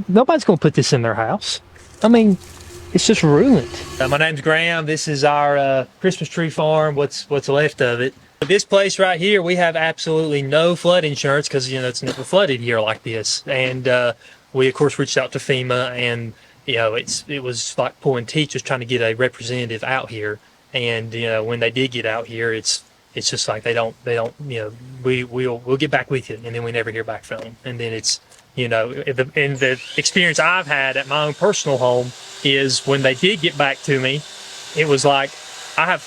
nobody's going to put this in their house. I mean, it's just ruined. My name's Graham. This is our Christmas tree farm, what's left of it. This place right here, we have absolutely no flood insurance because, it's never flooded here like this. And we, of course, reached out to FEMA, and, it was like pulling teeth just trying to get a representative out here. And, when they did get out here, it's just like they don't, we'll get back with you. And then we never hear back from them. And then it's, and the experience I've had at my own personal home is when they did get back to me, it was like, I have,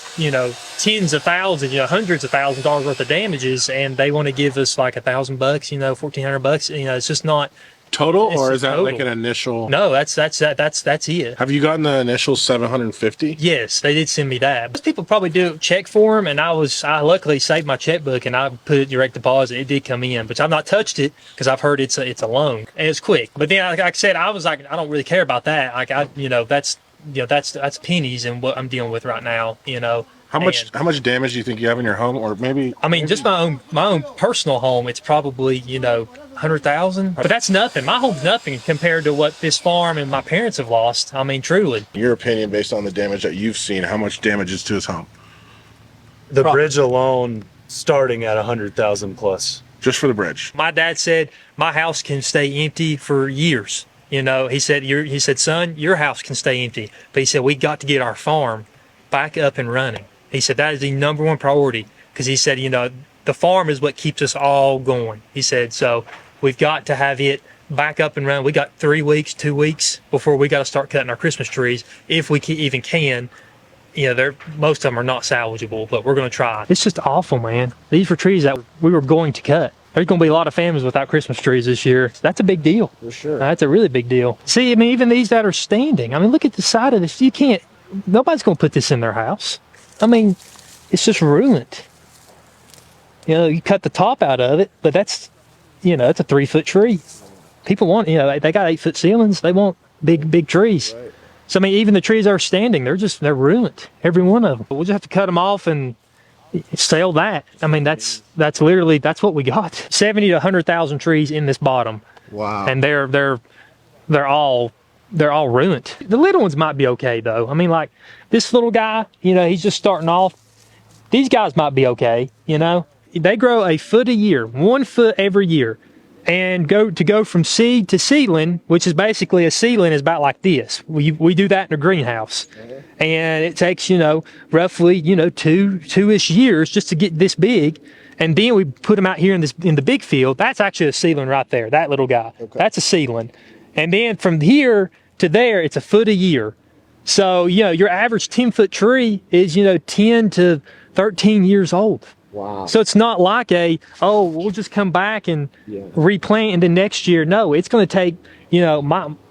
tens of thousands, hundreds of thousands of dollars worth of damages, and they want to give us like $1,000, $1,400. It's just not total, or is that total. like an initial? No, that's it. Have you gotten the initial 750? Yes, they did send me that. Most people probably do check for them, and I luckily saved my checkbook and I put it direct deposit. It did come in, but I've not touched it because I've heard it's a loan and it's quick. But then, like I said, I was like, I don't really care about that. Like that's pennies in what I'm dealing with right now. How much damage do you think you have in your home, or maybe? I mean, just my own personal home, it's probably 100,000. But that's nothing. My home's nothing compared to what this farm and my parents have lost. I mean, truly. In your opinion, based on the damage that you've seen, how much damage is to his home? The bridge alone, starting at 100,000 plus. Just for the bridge. My dad said my house can stay empty for years. He said, son, your house can stay empty. But he said, we got to get our farm back up and running. He said, that is the number one priority. Because he said, the farm is what keeps us all going. He said, so we've got to have it back up and running. We got 2 weeks before we got to start cutting our Christmas trees, if we even can. Most of them are not salvageable, but we're going to try. It's just awful, man. These were trees that we were going to cut. There's going to be a lot of families without Christmas trees this year. That's a big deal. For sure. That's a really big deal. See, I mean, even these that are standing, I mean, look at the side of this. Nobody's going to put this in their house. I mean, it's just ruined. You cut the top out of it, but that's, it's a 3-foot tree. People want, they got 8-foot ceilings. They want big trees. Right. So, I mean, even the trees that are standing, they're ruined. Every one of them. We'll just have to cut them off and sell that. I mean, that's literally, that's what we got. 70 to 100,000 trees in this bottom. Wow. And they're all ruined. The little ones might be okay though. I mean, like this little guy, he's just starting off. These guys might be okay, They grow a foot a year, 1 foot every year. And go from seed to seedling, which is basically a seedling is about like this. We do that in a greenhouse. And it takes, roughly, 2-ish years just to get this big. And then we put them out here in the big field. That's actually a seedling right there, that little guy. Okay. That's a seedling. And then from here to there, it's a foot a year. So, your average 10-foot tree is, 10 to 13 years old. Wow. So it's not like we'll just come back and replant and then next year. No, it's going to take,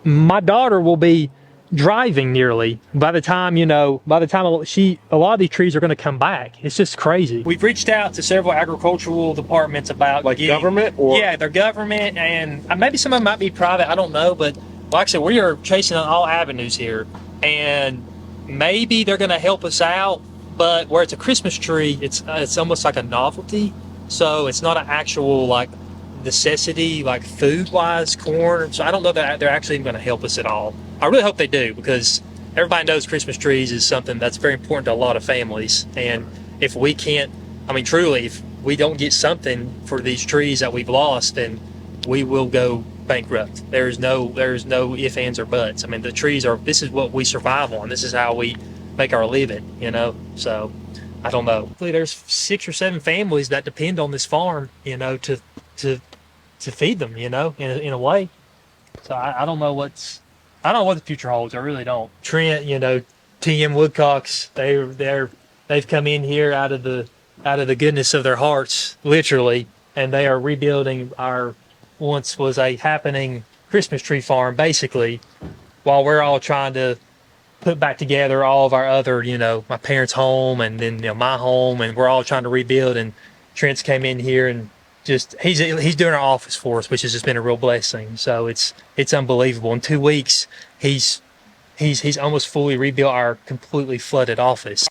my daughter will be driving nearly by the time, a lot of these trees are going to come back. It's just crazy. We've reached out to several agricultural departments about government or? Yeah, they're government, and maybe some of them might be private. I don't know, but like I said, we are chasing on all avenues here, and maybe they're going to help us out. But where it's a Christmas tree, it's almost like a novelty. So it's not an actual like necessity, like food-wise, corn. So I don't know that they're actually going to help us at all. I really hope they do, because everybody knows Christmas trees is something that's very important to a lot of families. And if we can't, I mean, truly, if we don't get something for these trees that we've lost, then we will go bankrupt. There's no ifs, ands, or buts. I mean, the trees this is what we survive on. This is how we make our living, so I don't know. There's 6 or 7 families that depend on this farm, to feed them, in a way. So I don't know what the future holds. I really don't. Trent, TM Woodcocks, they've come in here out of the goodness of their hearts, literally, and they are rebuilding our once was a happening Christmas tree farm, basically, while we're all trying to put back together all of our other, my parents' home and then my home, and we're all trying to rebuild. And Trent's came in here and just he's doing our office for us, which has just been a real blessing. So it's unbelievable. In 2 weeks, he's almost fully rebuilt our completely flooded office.